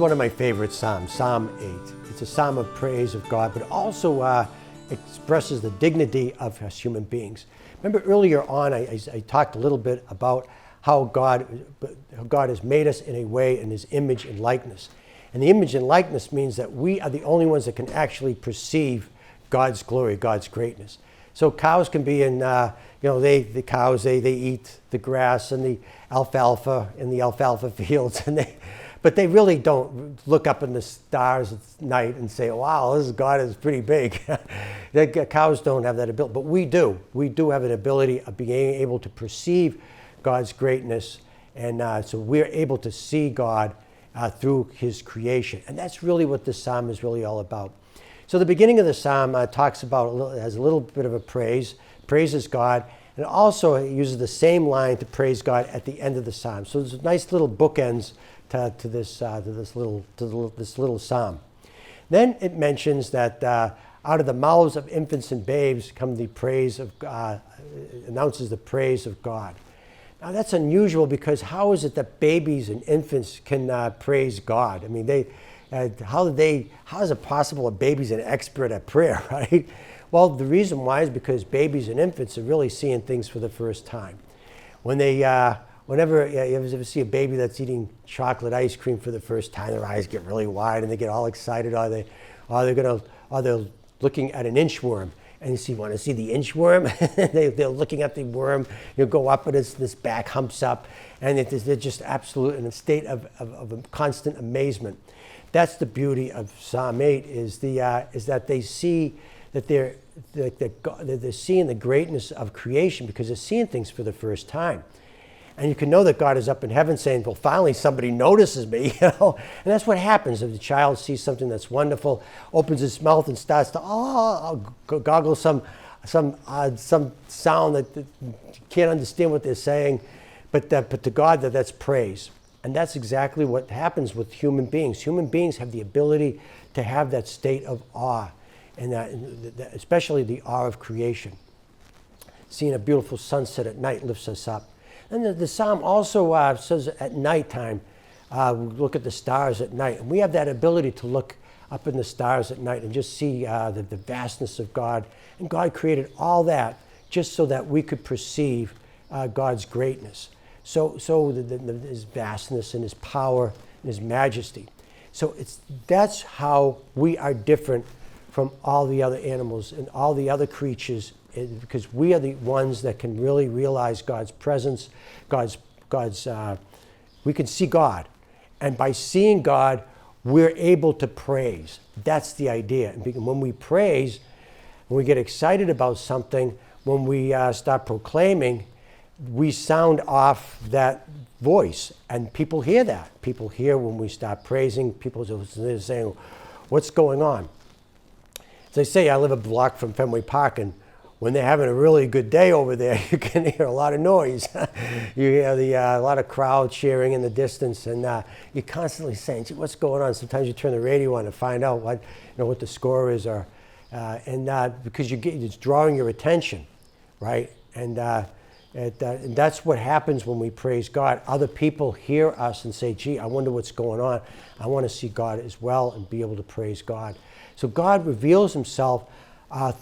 one of my favorite Psalms, Psalm 8. It's a psalm of praise of God, but also expresses the dignity of us human beings. Remember earlier on, I talked a little bit about how God has made us in a way in His image and likeness. And the image and likeness means that we are the only ones that can actually perceive God's glory, God's greatness. So cows can be in, the cows, they eat the grass and the alfalfa in the alfalfa fields, but they really don't look up in the stars at night and say, wow, this God is pretty big. The cows don't have that ability, but we do. We do have an ability of being able to perceive God's greatness, and so we're able to see God through His creation. And that's really what this psalm is really all about. So the beginning of the psalm talks about, has a little bit of a praise, praises God, and also it uses the same line to praise God at the end of the psalm. So there's nice little bookends to this little psalm. Then it mentions that out of the mouths of infants and babes come the praise of God, announces the praise of God. Now that's unusual, because how is it that babies and infants can praise God? I mean, how is it possible a baby's an expert at prayer, right? Well, the reason why is because babies and infants are really seeing things for the first time. When whenever you ever see a baby that's eating chocolate ice cream for the first time, their eyes get really wide and they get all excited. They're looking at an inchworm, and you want to see the inchworm? They're looking at the worm. You go up, and this back humps up, and they're just absolute in a state of constant amazement. That's the beauty of Psalm 8, is that they see that they're seeing the greatness of creation, because they're seeing things for the first time. And you can know that God is up in heaven saying, well, finally somebody notices me, And that's what happens if the child sees something that's wonderful, opens his mouth and starts to goggle some sound that you can't understand what they're saying, but to God that's praise. And that's exactly what happens with human beings. Human beings have the ability to have that state of awe, and especially the awe of creation. Seeing a beautiful sunset at night lifts us up. And the psalm also says at nighttime, look at the stars at night. And we have that ability to look up in the stars at night and just see the vastness of God. And God created all that just so that we could perceive God's greatness. So His vastness and His power and His majesty. So that's how we are different from all the other animals and all the other creatures, because we are the ones that can really realize God's presence, we can see God. And by seeing God, we're able to praise. That's the idea. And when we praise, when we get excited about something, when we start proclaiming, we sound off that voice, and people hear that. People hear when we start praising. People are saying, what's going on? As I say, I live a block from Fenway Park, and when they're having a really good day over there, you can hear a lot of noise. You hear a lot of crowd cheering in the distance, and you're constantly saying, gee, what's going on? Sometimes you turn the radio on to find out what the score is, because it's drawing your attention, right? And that's what happens when we praise God. Other people hear us and say, gee, I wonder what's going on. I want to see God as well and be able to praise God. So God reveals Himself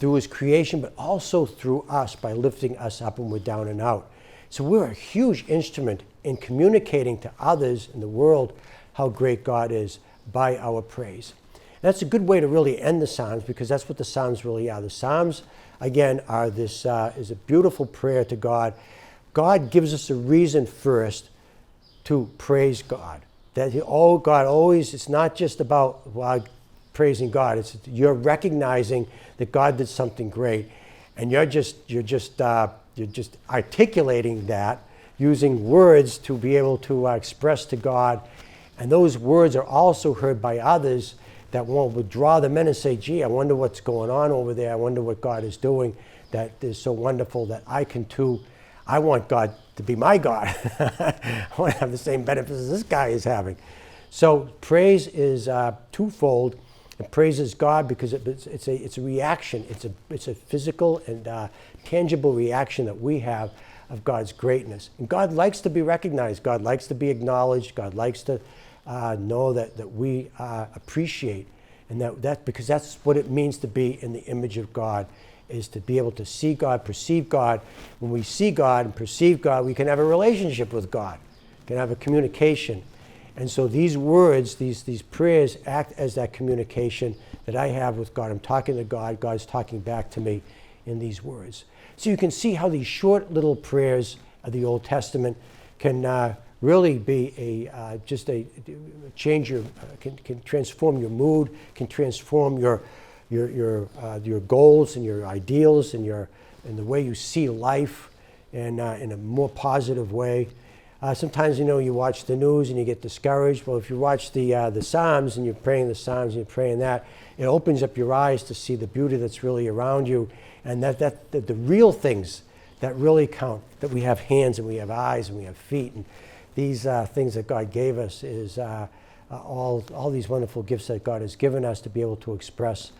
through His creation, but also through us by lifting us up when we're down and out. So we're a huge instrument in communicating to others in the world how great God is by our praise. And that's a good way to really end the Psalms, because that's what the Psalms really are. The Psalms, again, are is a beautiful prayer to God. God gives us a reason first to praise God. God always, it's not just about praising God. You're recognizing that God did something great, and you're just articulating that using words to be able to express to God, and those words are also heard by others that would draw them in and say, gee, I wonder what's going on over there. I wonder what God is doing that is so wonderful that I can too. I want God to be my God. I want to have the same benefits as this guy is having. So praise is twofold. It praises God because it's a reaction. It's a physical and tangible reaction that we have of God's greatness. And God likes to be recognized. God likes to be acknowledged. God likes to know that we appreciate, and that because that's what it means to be in the image of God, is to be able to see God, perceive God. When we see God and perceive God, we can have a relationship with God, can have a communication. And so these words, these prayers act as that communication that I have with God. I'm talking to God, God's talking back to me in these words. So you can see how these short little prayers of the Old Testament can really be change your, can transform your mood, can transform your goals and your ideals and the way you see life, and in a more positive way. Sometimes, you watch the news and you get discouraged. Well, if you watch the Psalms and you're praying the Psalms and you're praying that, it opens up your eyes to see the beauty that's really around you, and that the real things that really count, that we have hands and we have eyes and we have feet, and these things that God gave us is all these wonderful gifts that God has given us to be able to express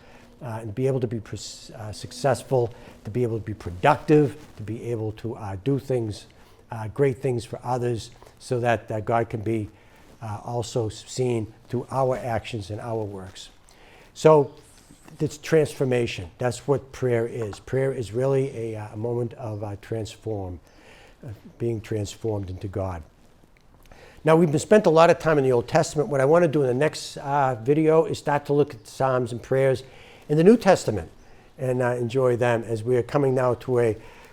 and be able to be successful, to be able to be productive, to be able to do things, great things for others, so that God can be also seen through our actions and our works. So it's transformation. That's what prayer is. Prayer is really a moment of being transformed into God. Now, we've spent a lot of time in the Old Testament. What I want to do in the next video is start to look at the Psalms and prayers in the New Testament and enjoy them, as we are coming now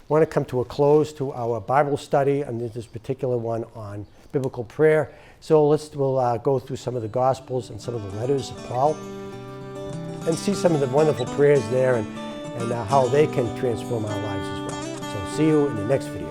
want to come to a close to our Bible study on this particular one on biblical prayer. So we'll go through some of the Gospels and some of the letters of Paul and see some of the wonderful prayers there and how they can transform our lives as well. So see you in the next video.